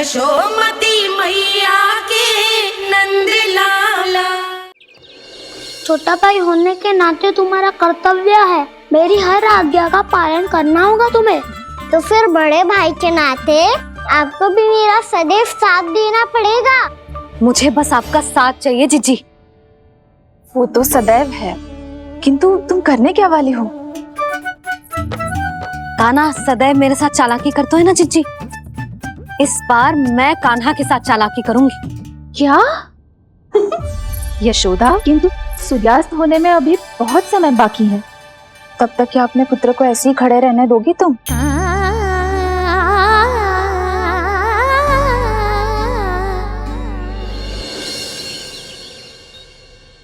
यशोमती मैया के नंद लाला। छोटा भाई होने के नाते तुम्हारा कर्तव्य है, मेरी हर आज्ञा का पालन करना होगा तुम्हें। तो फिर बड़े भाई के नाते आपको भी मेरा सदैव साथ देना पड़ेगा। मुझे बस आपका साथ चाहिए जीजी। वो तो सदैव है, किंतु तुम करने क्या वाली हो? कान्हा सदैव मेरे साथ चालाकी करता है ना जीजी, इस बार मैं कान्हा के साथ चालाकी करूंगी। क्या? यशोदा, किंतु सूर्यास्त होने में अभी बहुत समय बाकी है, तब तक क्या अपने पुत्र को ऐसे ही खड़े रहने दोगी तुम?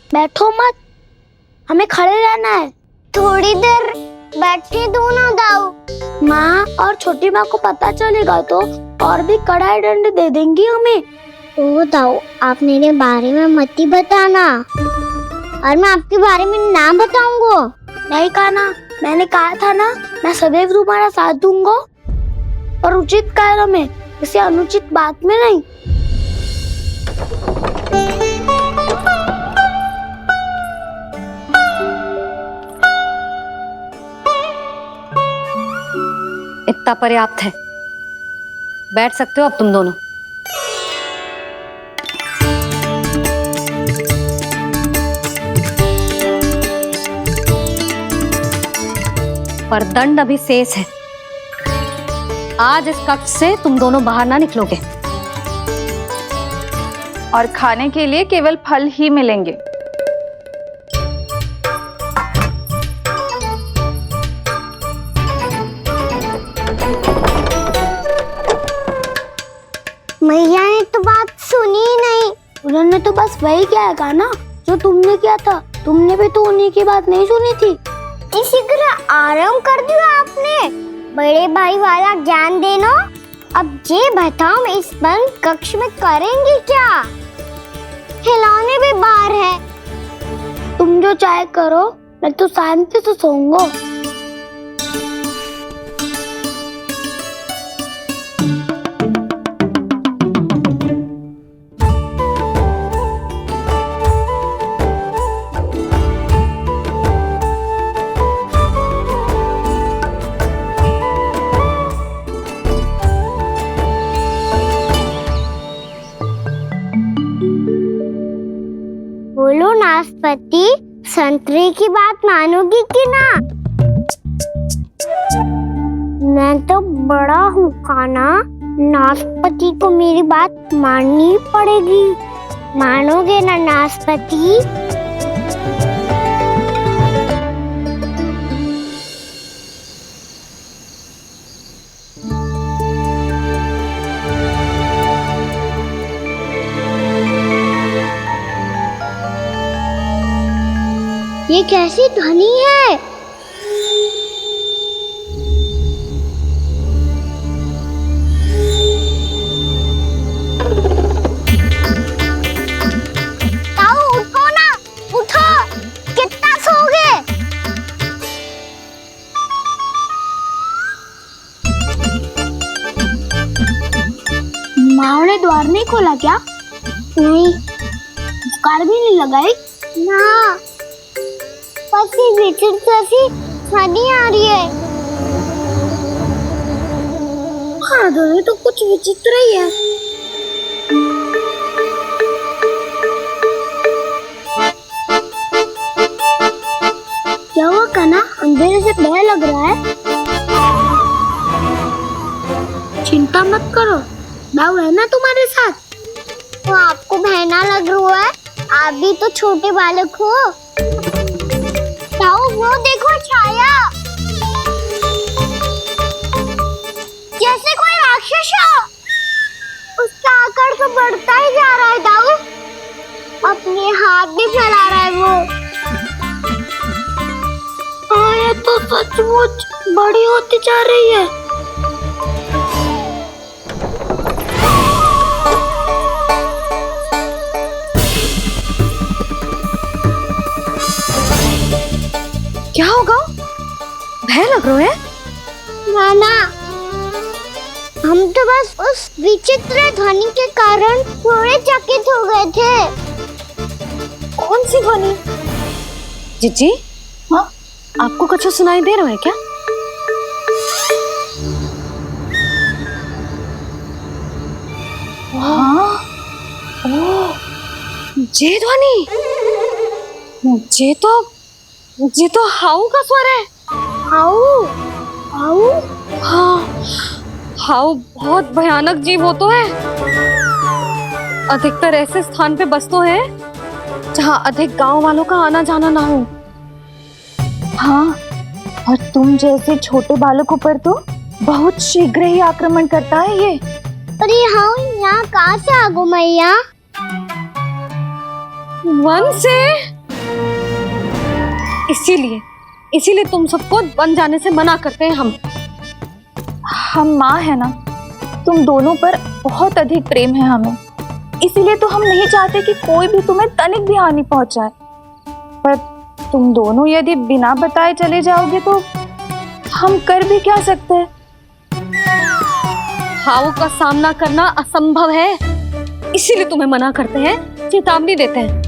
बैठो मत, हमें खड़े रहना है। थोड़ी देर बैठे दो ना दाऊ। माँ और छोटी माँ को पता चलेगा तो और भी कड़ा दंड दे देंगी हमें। ओ दाऊ, आप मेरे बारे में मत ही बताना, और मैं आपके बारे में ना बताऊंगा। नहीं कान्हा, मैंने कहा था ना, मैं सदैव तुम्हारा साथ दूंगा, और उचित कार्य में, किसी अनुचित बात में नहीं। इतना पर्याप्त है, बैठ सकते हो अब तुम दोनों। पर दंड अभी शेष है। आज इस कक्ष से तुम दोनों बाहर ना निकलोगे, और खाने के लिए केवल फल ही मिलेंगे। मैया ने तो बात सुनी ही नहीं। उन्होंने तो बस वही किया है ना जो तुमने किया था। तुमने भी तो उन्हीं की बात नहीं सुनी थी। शीघ्र आराम कर दिया आपने। बड़े भाई वाला ज्ञान देना। अब ये बताओ, मैं इस बंद कक्ष में करेंगे क्या? खिलौने भी बाहर है। तुम जो चाहे करो, मैं तो शांति से सोऊंगा। बोलो नाशपाती, संतरे की बात मानोगी कि ना? मैं तो बड़ा हूँ कान्हा, नाशपाती को मेरी बात माननी पड़ेगी। मानोगे ना नाशपाती? ये कैसी ध्वनि है? ताऊ उठो ना, उठो, कितना सोओगे? माँ ने द्वार नहीं खोला क्या? नहीं। कार भी नहीं लगाई? ना, पसी विचित्र जैसी ध्वनि आ रही है। हाँ, ध्वनि तो कुछ विचित्र ही है। क्या हुआ कान्हा, अंधेरे से डर लग रहा है? चिंता मत करो, दाऊ है ना तुम्हारे साथ। तो आपको बहना लग रहा है, आप भी तो छोटे बालक हो। ताऊ वो देखो छाया, जैसे कोई राक्षस हो। उसका आकार तो बढ़ता ही जा रहा है दाऊ, अपने हाथ भी फैला रहा है वो। हाँ, ये तो सचमुच बड़ी होती जा रही है। क्या होगा? भय लग रहा है? नाना, हम तो बस उस विचित्र ध्वनि के कारण थोड़े चकित हो गए थे। कौन सी ध्वनि? जीजी, हाँ? आपको कुछ सुनाई दे रहा है क्या? हाँ। ओह, ये ध्वनि, ये तो हाउ का स्वर है। हाउ, हाउ, हाँ, हाउ बहुत भयानक जीव हो तो है। अधिकतर ऐसे स्थान पे बसते हैं जहाँ अधिक गांव वालों का आना जाना ना हो। हाँ, और तुम जैसे छोटे बालकों पर तो बहुत शीघ्र ही आक्रमण करता है ये। पर ये हाउ यहाँ कहाँ से आ गो मैया? वन से। इसीलिए तुम सबको वन जाने से मना करते हैं हम माँ है ना, तुम दोनों पर बहुत अधिक प्रेम है हमें, इसीलिए तो हम नहीं चाहते कि कोई भी तुम्हें तनिक भी हानि पहुंचाए। पर तुम दोनों यदि बिना बताए चले जाओगे तो हम कर भी क्या सकते हैं? हाउ का सामना करना असंभव है, इसीलिए तुम्हें मना करते हैं, चेतावनी देते हैं।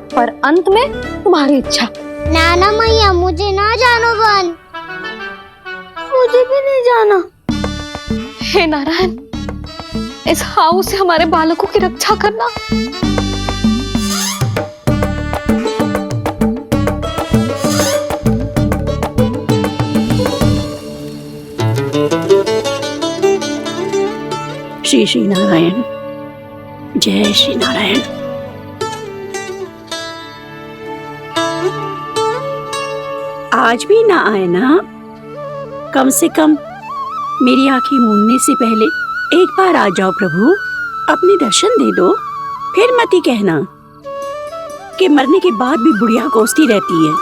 पर अंत में तुम्हारी इच्छा। नाना मैया, मुझे ना जानो वन। मुझे भी नहीं जाना। हे नारायण, इस हाउ से हमारे बालकों की रक्षा करना। श्री श्री नारायण, जय श्री नारायण। आज भी ना आए ना? कम से कम मेरी आंखें मूंदने से पहले एक बार आ जाओ प्रभु, अपने दर्शन दे दो। फिर मत ही कहना कि मरने के बाद भी बुढ़िया कोसती रहती है।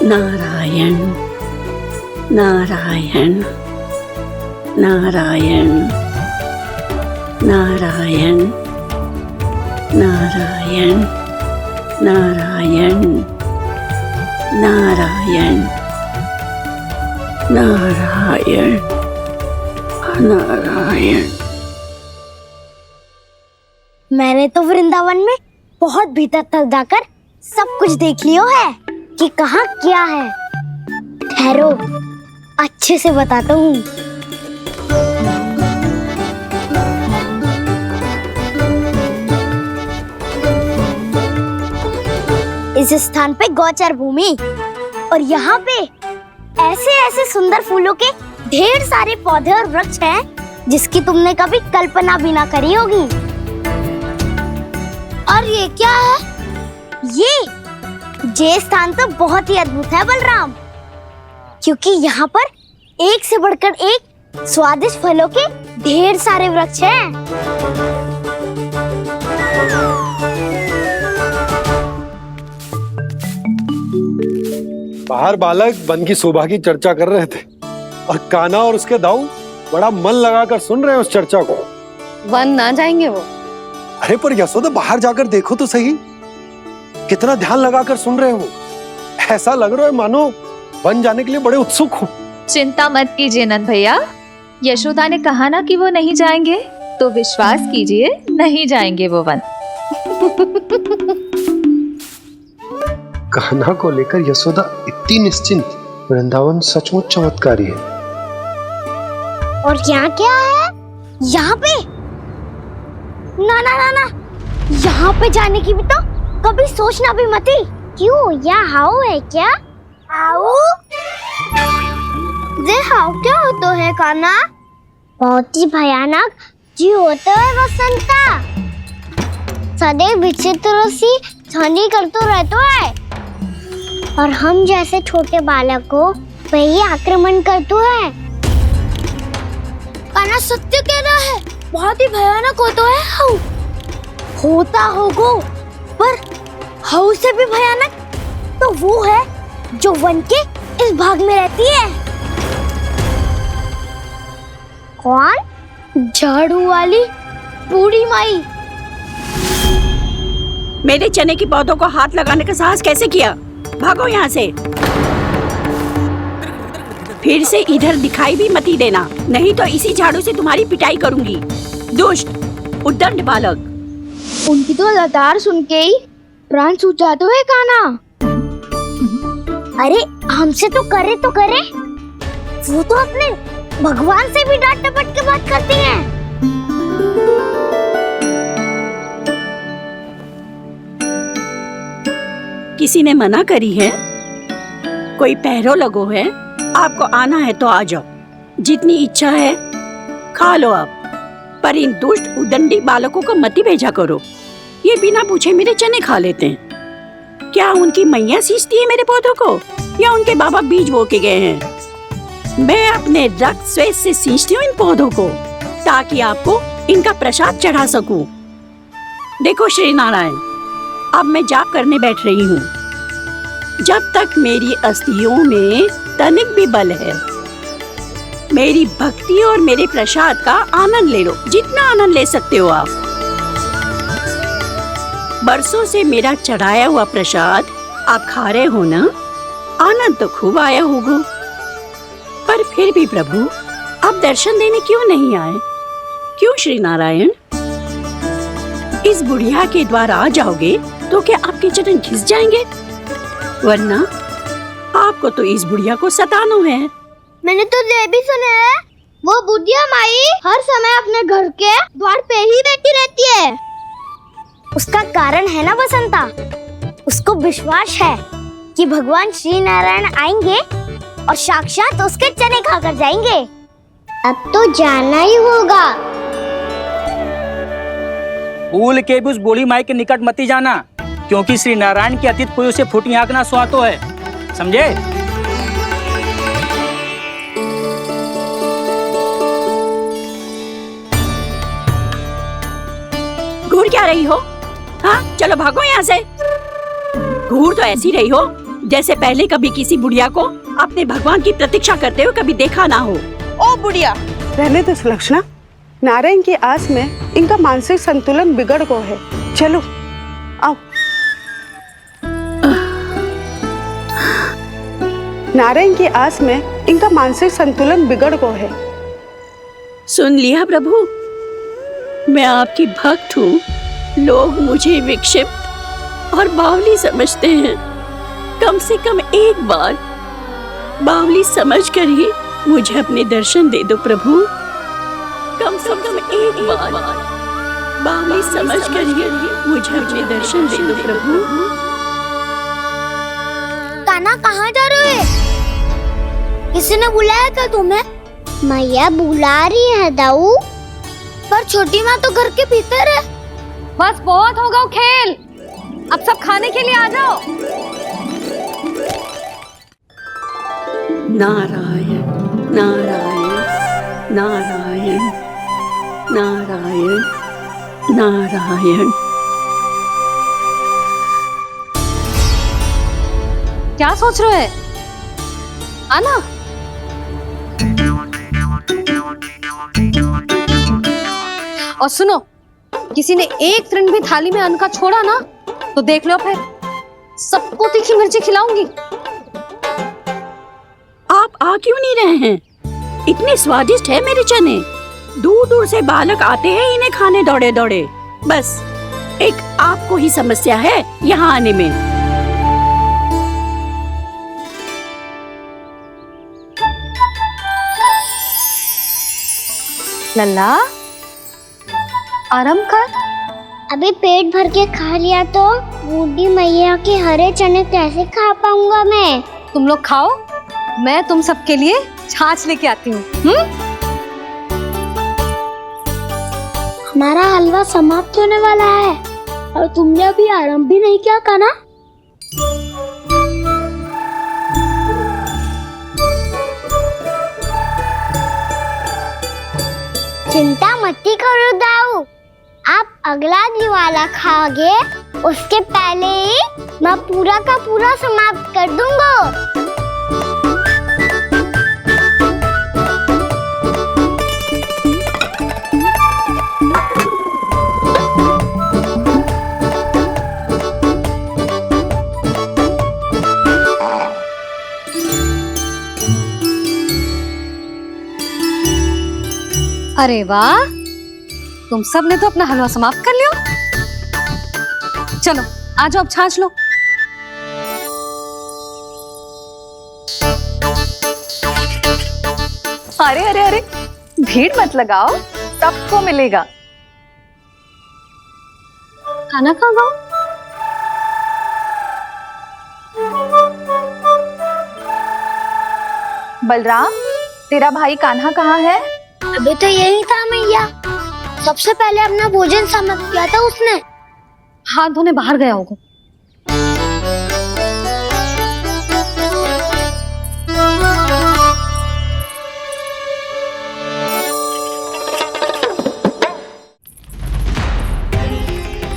नारायण नारायण नारायण नारायण नारायण नारायण नारायण नारायण नारायण। मैंने तो वृंदावन में बहुत भीतर तक जाकर सब कुछ देख लियो है कि कहाँ क्या है। ठहरो, अच्छे से बताता हूँ। इस स्थान पे गोचर भूमि और यहाँ पे ऐसे ऐसे सुंदर फूलों के ढेर सारे पौधे और वृक्ष हैं जिसकी तुमने कभी कल्पना भी ना करी होगी। और ये क्या है? ये स्थान तो बहुत ही अद्भुत है बलराम, क्योंकि यहाँ पर एक से बढ़कर एक स्वादिष्ट फलों के ढेर सारे वृक्ष हैं। बाहर बालक वन की शोभा की चर्चा कर रहे थे और कान्हा और उसके दाऊ बड़ा मन लगाकर सुन रहे हैं उस चर्चा को। वन ना जाएंगे वो। अरे पर यशोदा, बाहर जाकर देखो तो सही, कितना ध्यान लगाकर सुन रहे हो। ऐसा लग रहा है मानो वन जाने के लिए बड़े उत्सुक हो। चिंता मत कीजिए नंद भैया, यशोदा ने कहा ना कि वो नहीं जाएंगे, तो विश्वास कीजिए नहीं जाएंगे वो वन। कान्हा को लेकर यशोदा इतनी निश्चिंत, वृंदावन सचमुच चमत्कारी है। और यहाँ क्या है? यहाँ पे ना ना ना ना, यहाँ पे जाने की भी तो कभी सोचना भी मत ही। क्यों, यहाँ हाउ है क्या? हाउ? ये हाउ क्या होता है कान्हा? बहुत ही भयानक जी होता है वसंता। सदैव विचित्र सी ध्वनि करते रहता है और हम जैसे छोटे बालक को वही आक्रमण करता है। कान्हा सत्य कह रहा है, बहुत ही भयानक होता है हाउ। होता होगा, पर हाउ से भी भयानक तो वो है जो वन के इस भाग में रहती है। कौन? झाड़ू वाली बूढ़ी माई। मेरे चने की पौधों को हाथ लगाने का साहस कैसे किया? भागो यहाँ से। फिर से इधर दिखाई भी मत ही देना, नहीं तो इसी झाड़ू से तुम्हारी पिटाई करूंगी। दुष्ट उद्दंड बालक। उनकी तो लतार सुन के ही प्राण सूझ जाते हुए काना। अरे हमसे तो करे, वो तो अपने भगवान से भी डांट डपट के बात करती हैं। किसी ने मना करी है? कोई पैरों लगो है? आपको आना है तो आ जाओ, जितनी इच्छा है खा लो आप, पर इन दुष्ट उदंडी बालकों को मत ही भेजा करो। ये बिना पूछे मेरे चने खा लेते हैं। क्या उनकी मैया सींचती है मेरे पौधों को, या उनके बाबा बीज बो के गए हैं? मैं अपने रक्त स्वेद से सींचती हूँ इन पौधों को, ताकि आपको इनका प्रसाद चढ़ा सकूं। देखो श्री नारायण, अब मैं जाप करने बैठ रही हूँ। जब तक मेरी अस्थियों में तनिक भी बल है, मेरी भक्ति और मेरे प्रसाद का आनंद ले लो, जितना आनंद ले सकते हो आप। बरसों से मेरा चढ़ाया हुआ प्रसाद आप खा रहे हो ना? आनंद तो खूब आया होगा, पर फिर भी प्रभु आप दर्शन देने क्यों नहीं आए? क्यों श्री नारायण? इस बुढ़िया के द्वार आ जाओगे तो क्या आपके चरण घिस जाएंगे? वरना आपको तो इस बुढ़िया को सताना है। मैंने तो ये भी सुना है, वो बुढ़िया माई हर समय अपने घर के द्वार पे ही बैठी रहती है। उसका कारण है ना बसंता, उसको विश्वास है कि भगवान श्री नारायण आएंगे और साक्षात उसके चने खाकर जाएंगे। अब तो जाना ही होगा। भूल के भी उस बूढ़ी माई के निकट मत ही जाना, क्योंकि श्री नारायण की अतीत कोई उसे फूटी आंकना सुहातो है, समझे? घूर क्या रही हो? हाँ, चलो भागो यहाँ से। घूर तो ऐसी रही हो जैसे पहले कभी किसी बुढ़िया को अपने भगवान की प्रतीक्षा करते हुए कभी देखा ना हो। ओ बुढ़िया, रहने दो सुलक्षणा। नारायण की आस में इनका मानसिक संतुलन बिगड़ गो है। चलो आओ। नारायण की आस में इनका मानसिक संतुलन बिगड़ गो है। सुन लिया प्रभु, मैं आपकी भक्त हूँ। लोग मुझे विक्षिप्त और बावली समझते हैं। कम से कम एक बार बावली समझकर ही मुझे अपने दर्शन दे दो प्रभु। कम से कम एक बार बावली समझकर ही मुझे अपने दर्शन दे दो प्रभु। काना कहाँ जा रहे हो? किसी ने बुलाया था तुम्हें? मैया बुला रही है दाऊ। पर छोटी माँ तो घर के भीतर है। बस बहुत होगा वो खेल, अब सब खाने के लिए आ जाओ। नारायण नारायण नारायण नारायण नारायण। क्या सोच रहे हैं? आना। और सुनो, किसी ने एक तृण भी थाली में अन्न का छोड़ा ना तो देख लो, फिर सबको तीखी मिर्ची खिलाऊंगी। आप आ क्यों नहीं रहे हैं? इतने स्वादिष्ट है मेरे चने। दूर दूर से बालक आते हैं इन्हें खाने दौड़े दौड़े। बस एक आपको ही समस्या है यहाँ आने में। लल्ला, आराम कर। अभी पेट भर के खा लिया तो बूढ़ी मैया के हरे चने कैसे खा पाऊंगा मैं? तुम लोग खाओ, मैं तुम सबके लिए छाछ लेके आती हूँ। हमारा हलवा समाप्त होने वाला है और तुमने अभी आराम भी नहीं किया काना। चिंता मत करो दाऊ, आप अगला दिवाला खाओगे उसके पहले ही मैं पूरा का पूरा समाप्त कर दूंगा। अरे वाह, तुम सब ने तो अपना हलवा समाप्त कर लिया। चलो आ जाओ, अब छाछ लो। अरे अरे अरे, भीड़ मत लगाओ, सबको मिलेगा। खाना खा गो। बलराम, तेरा भाई कान्हा कहाँ है? अभी तो यही था मैया। सबसे पहले अपना भोजन समाप्त किया था उसने। हाथ धोने बाहर गया होगा।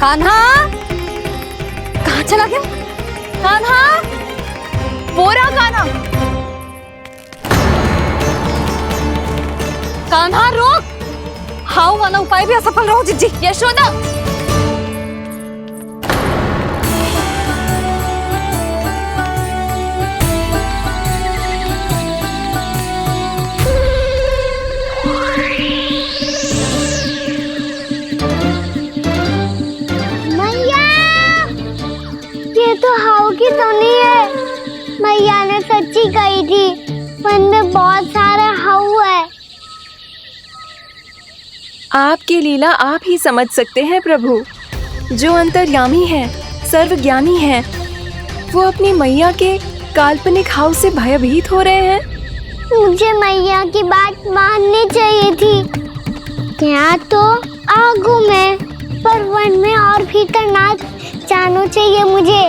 कान्हा कहाँ चला गया? कान्हा, वो रहा कान्हा। कान्हा रोक! हाउ वाला उपाय भी असफल रहो जिज्जी। यशोदा, मैया, ये तो हाउ की धुनी है। मैया ने सच्ची कही थी, वन में बहुत सारे हाउ है। आपकी लीला आप ही समझ सकते हैं प्रभु। जो अंतर्यामी है, सर्वज्ञानी है, वो अपनी मैया के काल्पनिक हाव से भयभीत हो रहे हैं। मुझे मैया की बात माननी चाहिए थी। यहाँ तो आगू में, पर वन में और भीतर ना जाना चाहिए मुझे।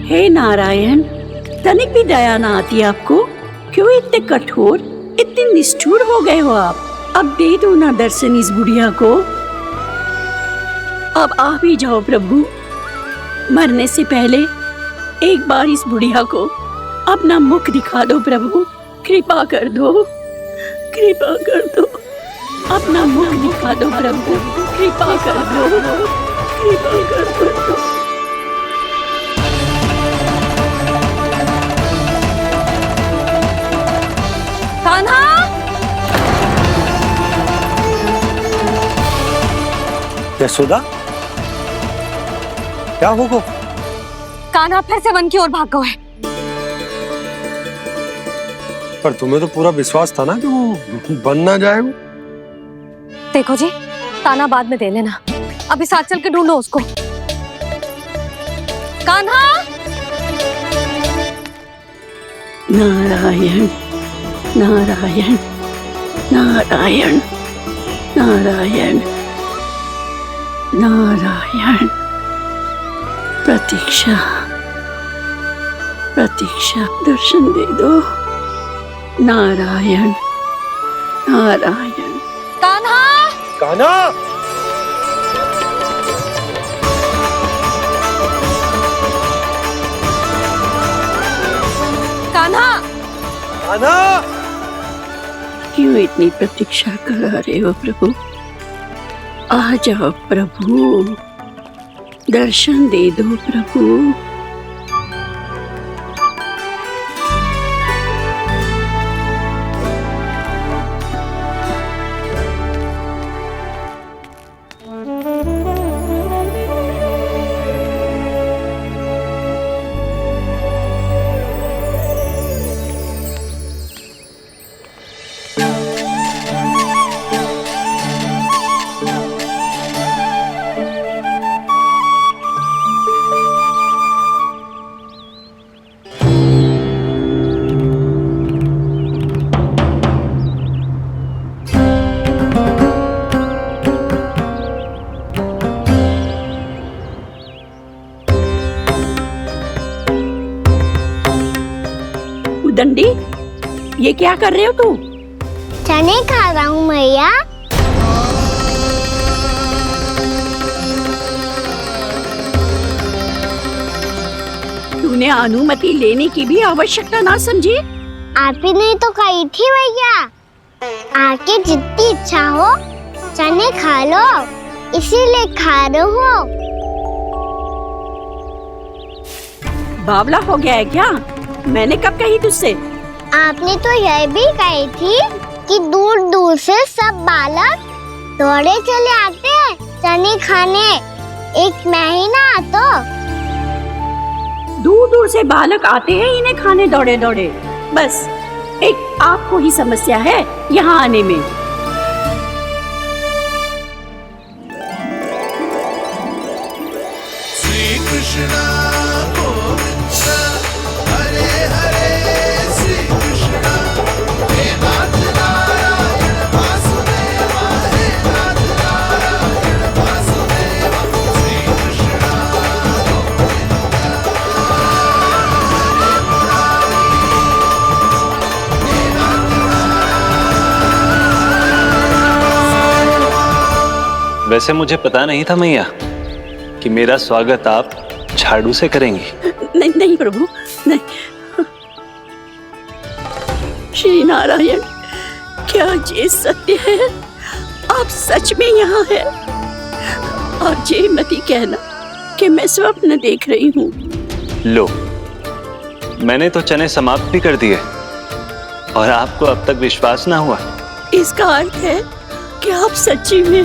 हे नारायण, तनिक भी दया ना आती आपको? क्यों इतने कठोर, इतने निष्ठुर हो गए हो आप? अब दे दो ना दर्शन इस बुढ़िया को। अब आ भी जाओ प्रभु। मरने से पहले एक बार इस बुढ़िया को अपना मुख दिखा दो प्रभु। कृपा कर दो, कृपा कर दो। अपना मुख दिखा दो प्रभु, कृपा कर दो, कृपा कर दो। कान्हा! यशोदा, क्या होगा? कान्हा फिर से वन की ओर भाग गया है। पर तुम्हें तो पूरा विश्वास था ना कि वो बन ना जाए। वो देखो जी, ताना बाद में दे लेना, अभी साथ चल के ढूंढो उसको। कान्हा! नारायण नारायण नारायण नारायण नारायण। प्रतीक्षा प्रतीक्षा, दर्शन दे दो। नारायण नारायण। कान्हा! कान्हा! कान्हा! कान्हा! क्यों इतनी प्रतीक्षा करा रहे हो प्रभु? आ जाओ प्रभु, दर्शन दे दो प्रभु। दंडी, ये क्या कर रहे हो तू? चने खा रहा हूँ मैया। तूने अनुमति लेने की भी आवश्यकता ना समझी? आप ही नहीं तो कही थी भैया, आके जितनी इच्छा हो चने खा लो, इसीलिए खा रहे हो। बावला हो गया है क्या? मैंने कब कही तुझसे? आपने तो यह भी कही थी कि दूर दूर से सब बालक दौड़े चले आते हैं चने खाने, एक महीना तो दूर दूर से बालक आते हैं इन्हें खाने दौड़े दौड़े। बस एक आपको ही समस्या है यहाँ आने में। श्री कृष्णा गोविंदा हरे हरे श्री कृष्णा हे नाथ नारायण वासुदेवा हे नाथ नारायण वासुदेवा श्री कृष्णा गोविंदा हरे मुरारी हे नाथ नारायण। वैसे मुझे पता नहीं था मैया कि मेरा स्वागत आप झाड़ू से करेंगी। नहीं नहीं प्रभु, नहीं। श्री नारायण, क्या ये सत्य है? आप सच में यहाँ हैं? और ये मत ही कहना कि मैं स्वप्न देख रही हूँ। लो, मैंने तो चने समाप्त भी कर दिए और आपको अब तक विश्वास ना हुआ। इसका अर्थ है कि आप सच्ची में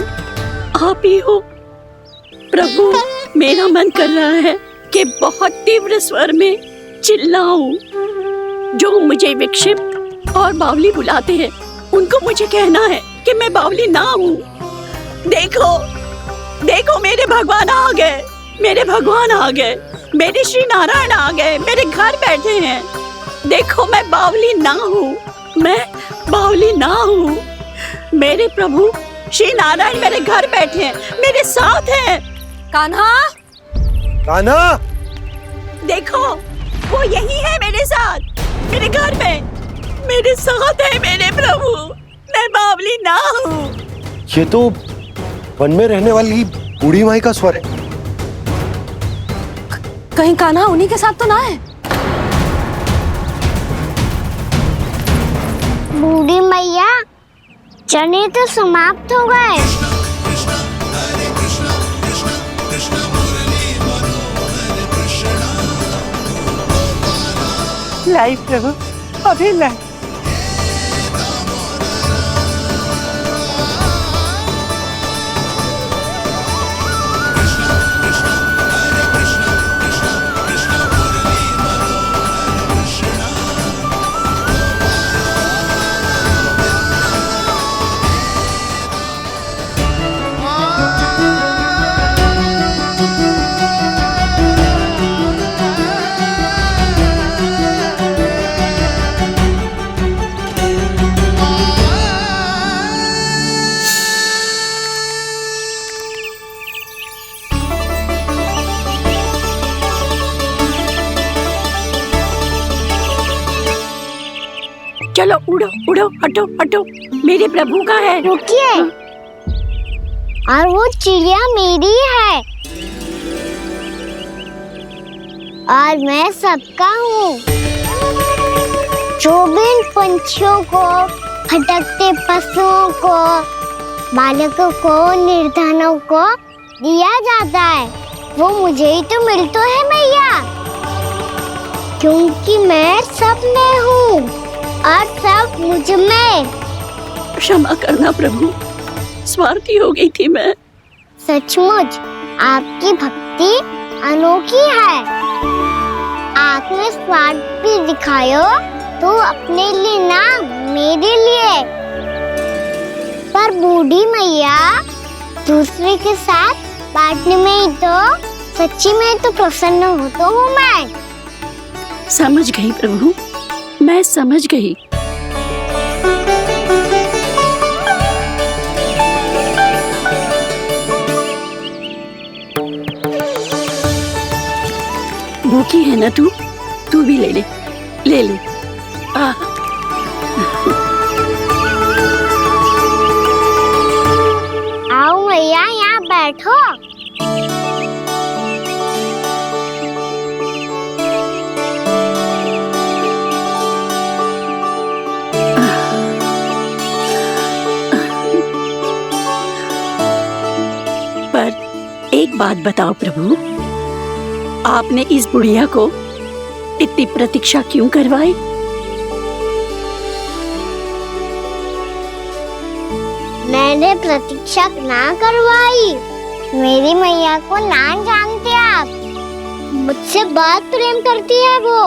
आप ही हो। प्रभु, मेरा मन कर रहा है कि बहुत तीव्र स्वर में चिल्लाऊं। जो मुझे विक्षिप्त और बावली बुलाते हैं उनको मुझे कहना है कि मैं बावली ना हूँ। देखो देखो, मेरे भगवान आ गए, मेरे भगवान आ गए, मेरे श्री नारायण आ गए, मेरे घर बैठे हैं। देखो, मैं बावली ना हूँ, मैं बावली ना हूँ। मेरे प्रभु श्री नारायण मेरे घर बैठे हैं, मेरे साथ हैं। कान्हा, कान्हा, देखो वो यही है मेरे साथ, मेरे घर में मेरे साथ है मेरे प्रभु। मैं बावली ना हूँ। ये तो वन में रहने वाली बूढ़ी माई का स्वर है। कहीं कान्हा उन्हीं के साथ तो ना है? बूढ़ी मैया, चने तो समाप्त हो गए। लाई प्रभु, अभी लाई। चलो उड़ो उड़ो, हटो हटो, मेरे प्रभु का है। रुकिए, और वो चिड़िया मेरी है और मैं सबका हूँ। जो भी इन पंछियों को, भटकते पशुओं को, बालकों को, निर्धनों को दिया जाता है वो मुझे ही तो मिलता है मैया, क्योंकि मैं सब में हूँ और सब मुझ में। क्षमा करना प्रभु, स्वार्थी हो गई थी मैं। सचमुच आपकी भक्ति अनोखी है। आपने स्वार्थ भी दिखायो तो अपने लिए ना, मेरे लिए। पर बूढ़ी मैया, दूसरे के साथ बांटने में ही तो सच्ची में तो प्रसन्न होता हूँ मैं। समझ गई प्रभु, मैं समझ गई। भूखी है ना तू भी ले ले, ले ले। आओ मैया, यहाँ बैठो। पर एक बात बताओ प्रभु, आपने इस बुढ़िया को इतनी प्रतीक्षा क्यों करवाई? मैंने प्रतीक्षा ना करवाई। मेरी मैया को ना जानते आप, मुझसे बहुत प्रेम करती है वो।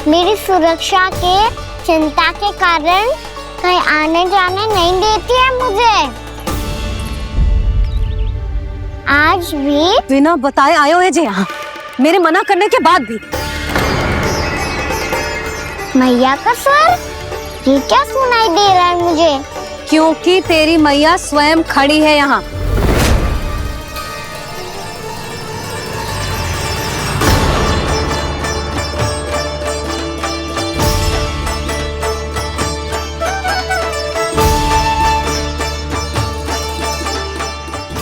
मेरी सुरक्षा के चिंता के कारण कहीं आने जाने नहीं देती है मुझे। आज भी बिना बताए आए हुए जे यहाँ, मेरे मना करने के बाद भी। मैया का स्वर, ये क्या सुनाई दे रहा है मुझे? क्योंकि तेरी मैया स्वयं खड़ी है यहाँ।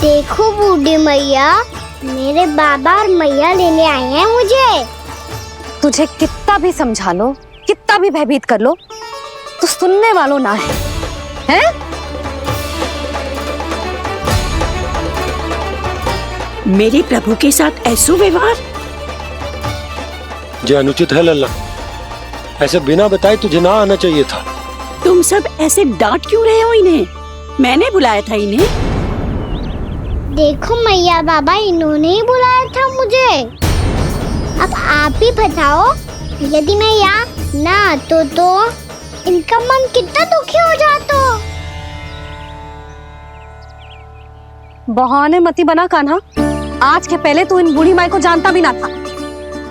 देखो बूढ़ी मैया, मेरे बाबा और मैया लेने आए हैं मुझे। तुझे कितना भी समझा लो, कितना भी भयभीत कर लो, तो सुनने वालों ना है, हैं? मेरे प्रभु के साथ ऐसा व्यवहार जो अनुचित है लल्ला। ऐसे बिना बताए तुझे ना आना चाहिए था। तुम सब ऐसे डांट क्यों रहे हो इन्हें? मैंने बुलाया था इन्हें। देखो मैया बाबा, इन्होंने ही बुलाया था मुझे। अब आप ही बताओ, यदि मैं यहाँ ना आतो तो इनका मन कितना दुखी हो जाता। बहाने मती बना कान्हा, आज के पहले तू इन बूढ़ी माई को जानता भी ना था।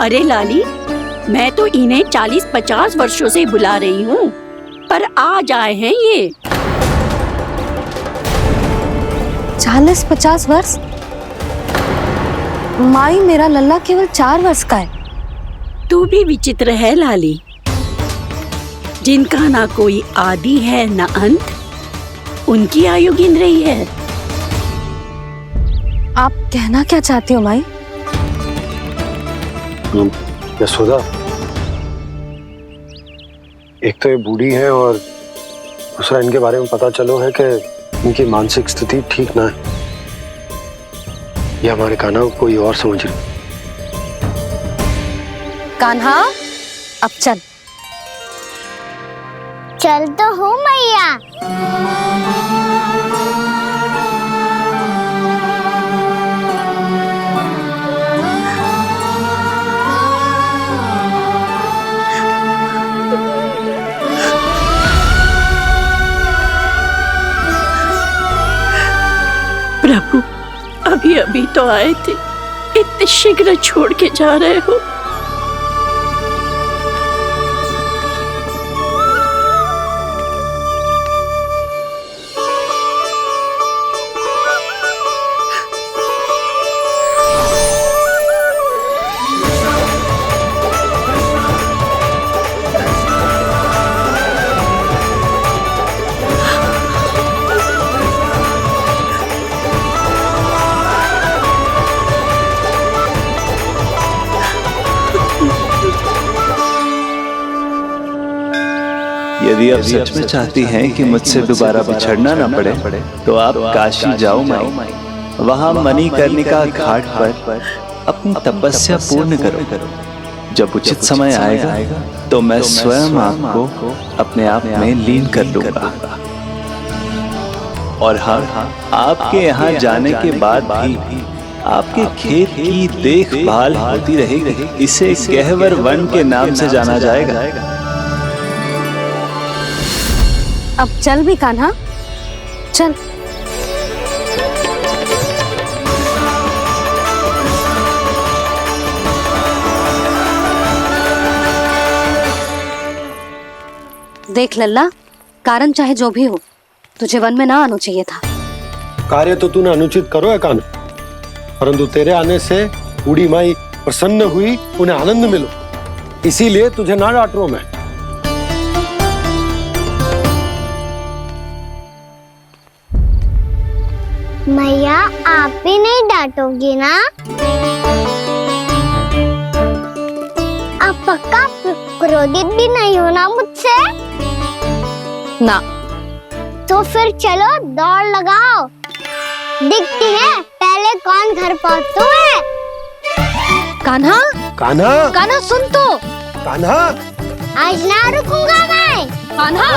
अरे लाली, मैं तो इन्हें 40-50 वर्षों से बुला रही हूँ, पर आज आए हैं ये। 40-50 वर्ष? माई, मेरा लल्ला केवल 4 वर्ष का है। तू भी विचित्र है लाली, जिनका ना कोई आदि है ना अंत, उनकी आयु गिन रही है। आप कहना क्या चाहती हो माई? यशोदा, एक तो ये बूढ़ी है और दूसरा इनके बारे में पता चलो है कि इनकी मानसिक स्थिति ठीक ना है। ये हमारे कान्हा को कोई और समझ रही। कान्हा, अब चल। चल तो हूँ मैया। प्रभु, अभी अभी तो आए थे, इतने शीघ्र छोड़ के जा रहे हो? यदि आप सच में चाहती हैं कि मुझसे दोबारा बिछड़ना ना पड़े, तो आप काशी जाओ माई। वहां मणिकर्णिका घाट पर अपनी तपस्या पूर्ण करो। जब उचित समय आएगा तो मैं स्वयं आपको अपने आप में लीन कर लूंगा। और हाँ, आपके यहाँ जाने के बाद भी आपके खेत की देखभाल होती रहेगी। इसे गहवर वन के नाम से जाना जाएगा। अब चल भी कान्हा, चल। देख लल्ला, कारण चाहे जो भी हो, तुझे वन में ना आना चाहिए था। कार्य तो तूने अनुचित करो है कान्हा, परंतु तेरे आने से बूढ़ी माई प्रसन्न हुई, उन्हें आनंद मिलो, इसीलिए तुझे ना डांट रहा हूं मैं। मैया, आप भी नहीं डांटोगी ना? आप पक्का क्रोधित भी नहीं हो ना मुझसे? ना। तो फिर चलो दौड़ लगाओ, दिखती है पहले कौन घर पहुंचता है। कान्हा, कान्हा, कान्हा सुन तो। कान्हा, आज ना रुकूंगा मैं। कान्हा,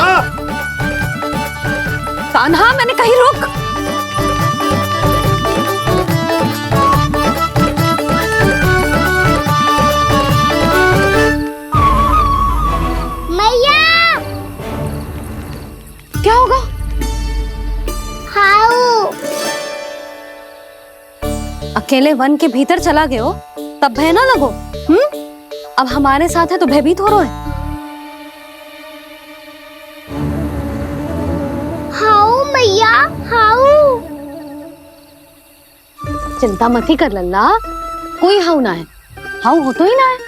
कान्हा मैंने कही रुक। मैया, क्या होगा? हाउ अकेले वन के भीतर चला गए हो तब भय ना लगो। अब हमारे साथ है तो भयभीत हो रहे हो। हाउ मैया, हाउ। चिंता मत ही कर लल्ला, कोई हाउ ना है। हाउ हो तो ही ना है।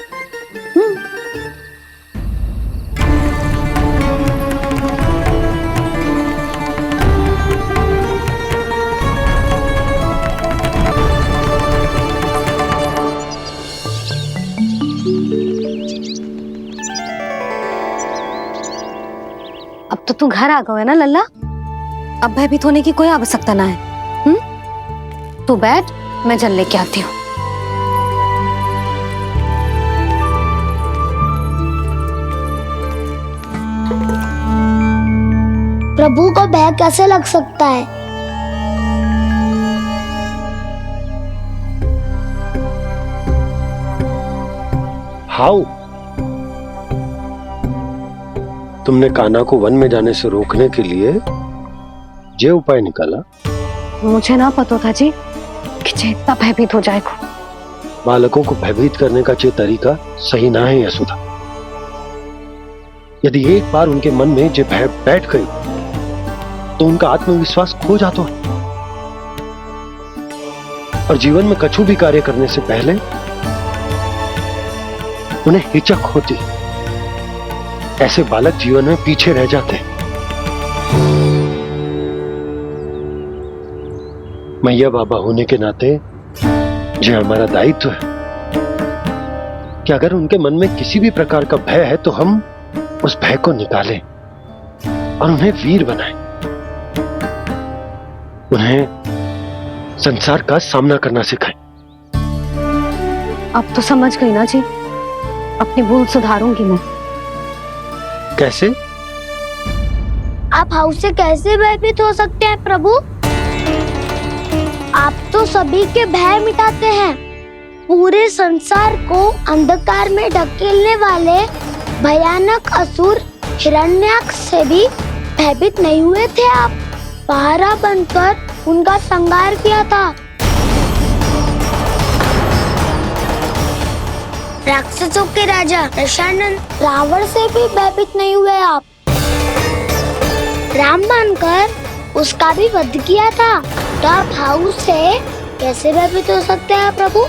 अब तो तू घर आ गया है ना लल्ला, अब भयभीत होने की कोई आवश्यकता ना है। तू बैठ, मैं जल लेके आती हूँ। प्रभु को भय कैसे लग सकता है? हाउ? तुमने कान्हा को वन में जाने से रोकने के लिए ये उपाय निकाला? मुझे ना पता था जी कि जे इतना भयभीत हो जाएगा। बालकों को भयभीत करने का ये तरीका सही ना है यशोदा। यदि एक बार उनके मन में ये भय बैठ गई तो उनका आत्मविश्वास खो जाता है और जीवन में कछु भी कार्य करने से पहले उन्हें हिचक होती। ऐसे बालक जीवन में पीछे रह जाते हैं। मैया बाबा होने के नाते ये हमारा दायित्व है कि अगर उनके मन में किसी भी प्रकार का भय है तो हम उस भय को निकालें और उन्हें वीर बनाएं, उन्हें संसार का सामना करना सिखाएं। अब तो समझ गई ना जी, अपनी भूल सुधारूंगी मैं। कैसे? आप हाउ से कैसे भयभीत हो सकते हैं प्रभु? आप तो सभी के भय मिटाते हैं। पूरे संसार को अंधकार में ढकेलने वाले भयानक असुर हिरण्याक्ष से भी भयभीत नहीं हुए थे आप। पहरा बनकर उनका संहार किया था। राक्षसों के राजा दशानन रावण से भी भयभीत नहीं हुए आप। राम बनकर उसका भी वध किया था, तो आप हाउ से कैसे भयभीत हो सकते हैं प्रभु?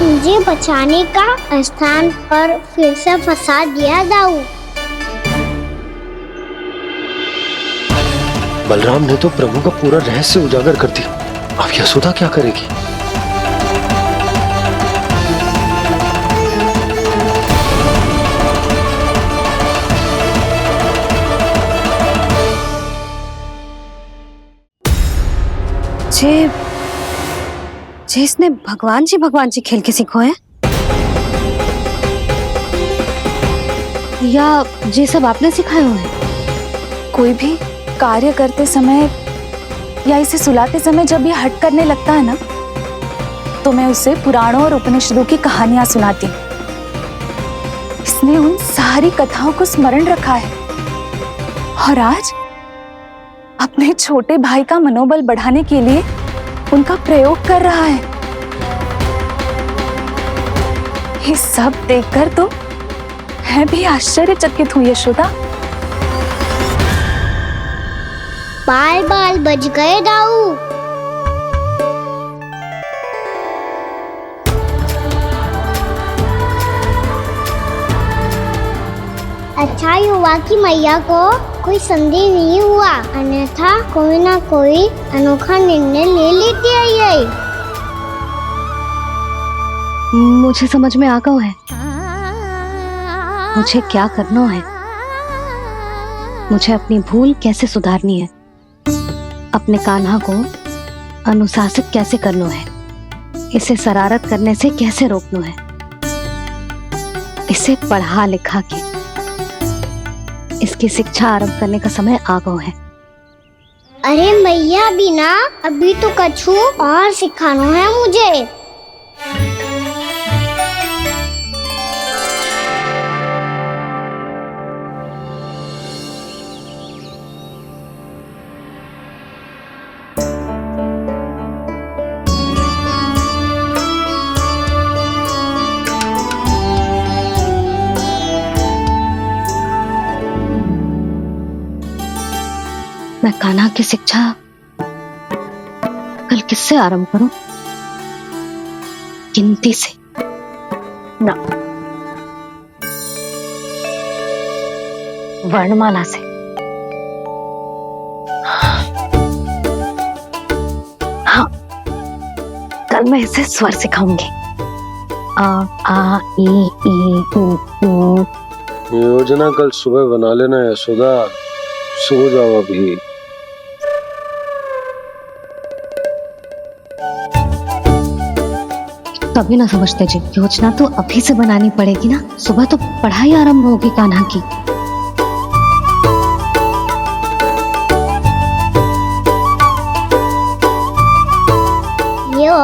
मुझे बचाने का स्थान पर फिर से फंसा दिया दाऊ। बलराम ने तो प्रभु का पूरा रहस्य उजागर कर दिया। अब यशोदा क्या करेगी? इसने भगवान जी खेल के सीखो है या ये सब आपने सिखाए हुए हैं? कोई भी कार्य करते समय या इसे सुलाते समय जब ये हट करने लगता है ना, तो मैं उसे पुराणों और उपनिषदों की कहानियां सुनाती हूँ। इसने उन सारी कथाओं को स्मरण रखा है और आज अपने छोटे भाई का मनोबल बढ़ाने के लिए उनका प्रयोग कर रहा है। ये सब देखकर तो मैं भी आश्चर्यचकित हूँ यशोदा। बाल बाल बज गए दाऊ। अच्छा ही हुआ कि मैया को कोई संदेह नहीं हुआ, अन्यथा कोई ना कोई अनोखा निर्णय ले लेती है ये। मुझे समझ में आ गया है मुझे क्या करना है, मुझे अपनी भूल कैसे सुधारनी है। अपने कान्हा को अनुशासित कैसे करना है, इसे शरारत करने से कैसे रोकना है, इसे पढ़ा लिखा के इसकी शिक्षा आरंभ करने का समय आ गया है। अरे मैया बिना, अभी तो कछु और सिखाना है मुझे। मैं कान्हा की शिक्षा कल किससे आरंभ करूं? गिनती से ना, वर्णमाला से। हाँ, कल मैं इसे स्वर सिखाऊंगी। आ आ ई ई उ ऊ। योजना कल सुबह बना लेना यशोदा, सो जाओ अभी। तभी ना समझते जी, योजना तो अभी से बनानी पड़ेगी ना, सुबह तो पढ़ाई आरंभ होगी कान्हा की। यो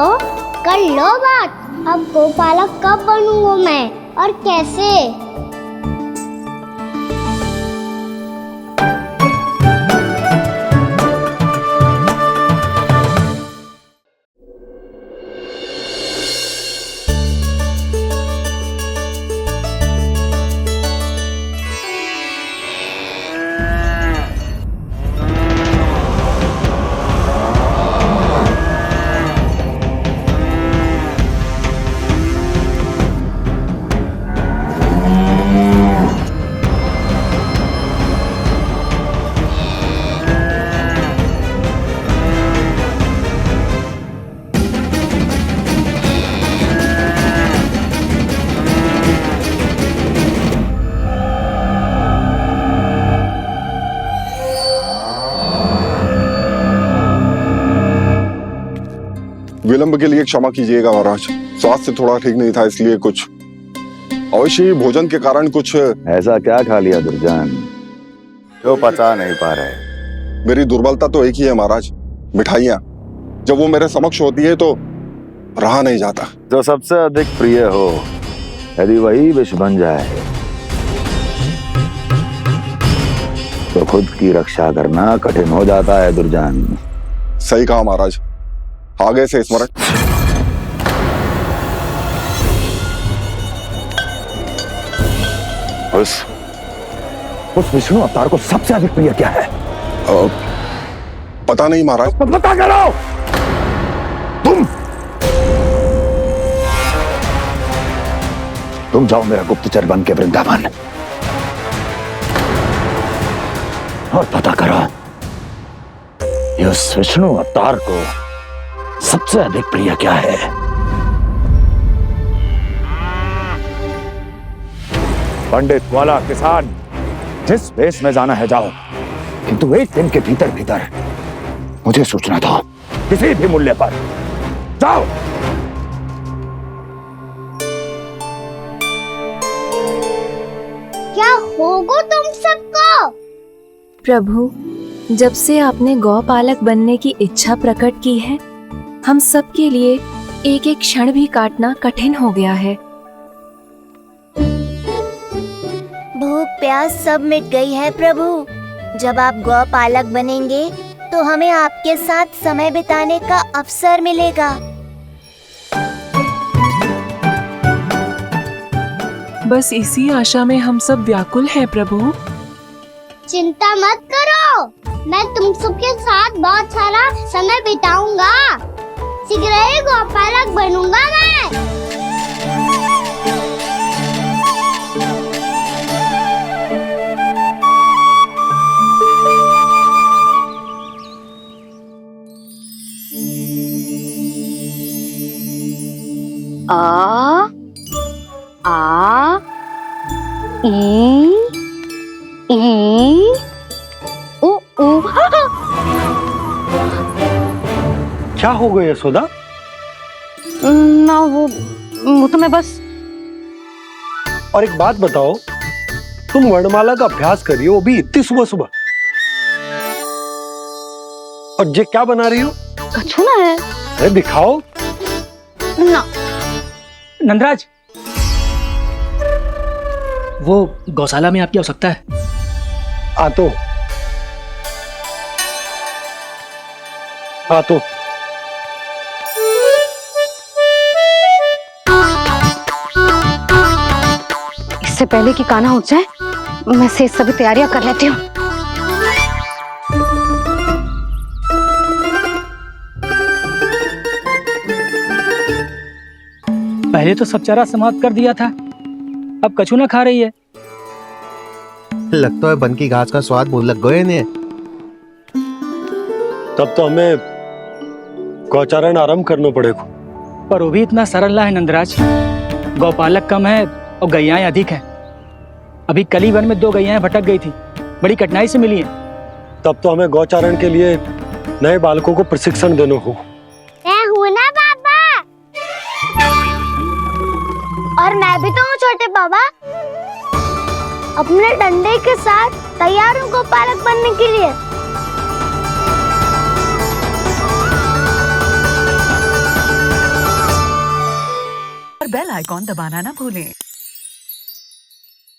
कर लो बात, अब गोपालक कब बनूंगा मैं और कैसे? विलंब के लिए क्षमा कीजिएगा महाराज, स्वास्थ्य थोड़ा ठीक नहीं था, इसलिए कुछ अवश्य ही भोजन के कारण कुछ। ऐसा क्या खा लिया दुर्जन जो पचा नहीं पा रहे? मेरी दुर्बलता तो एक ही है महाराज, मिठाइयाँ। जब वो मेरे समक्ष होती है तो रहा नहीं जाता। जो सबसे अधिक प्रिय हो, यदि वही विष बन जाए तो खुद की रक्षा करना कठिन हो जाता है दुर्जन। सही कहा महाराज, आगे से स्मरण। उस विष्णु अवतार को सबसे अधिक प्रिय क्या है? पता नहीं महाराज। पता करो। तुम जाओ मेरा गुप्तचर बन के वृंदावन और पता करो इस विष्णु अवतार को सबसे अधिक प्रिय क्या है। पंडित, वाला, किसान, जिस वेश में जाना है जाओ, किंतु एक दिन के भीतर भीतर मुझे सूचना दो, किसी भी मूल्य पर। जाओ। क्या होगा तुम सबको? प्रभु, जब से आपने गौपालक बनने की इच्छा प्रकट की है, हम सब के लिए एक एक क्षण भी काटना कठिन हो गया है। भूख प्यास सब मिट गई है प्रभु। जब आप गौपालक बनेंगे तो हमें आपके साथ समय बिताने का अवसर मिलेगा। बस इसी आशा में हम सब व्याकुल हैं प्रभु। चिंता मत करो, मैं तुम सबके साथ बहुत सारा समय बिताऊंगा। शीघ्र ही गोपालक बनूंगा मैं। आ आ ई ई उ ऊ। क्या हो गया यशोदा? ना वो तो मैं बस। और एक बात बताओ, तुम वर्णमाला का अभ्यास कर रही हो, वो भी इतनी सुबह सुबह, और ये क्या बना रही हो? कछुआ है। अरे दिखाओ ना नंदराज, वो गौशाला में आपकी आवश्यकता है। आ तो इससे पहले कि कान्हा उठ जाए, मैं से सभी तैयारियां कर लेती हूँ। पहले तो सब चारा समाप्त कर दिया था, अब कछुआ खा रही है। लगता है बन की घास का स्वाद मुंह लग गए ने। तब तो हमें गौचारण आरंभ करना पड़ेगा। पर वो भी इतना सरल ना है नंदराज। गौपालक कम है और गैयाएं अधिक हैं। अभी कली वन में 2 गैयाएं भटक गई थी, बड़ी कठिनाई से मिली हैं। तब तो हमें गौचारण के लिए नए बालकों को प्रशिक्षण देना हो। मैं हूँ ना बाबा, और मैं भी तो हूँ छोटे बाबा। अपने डंडे के साथ तैयार हूँ गौपालक बनने के लिए। और बेल आइकॉन दबाना ना भूलें।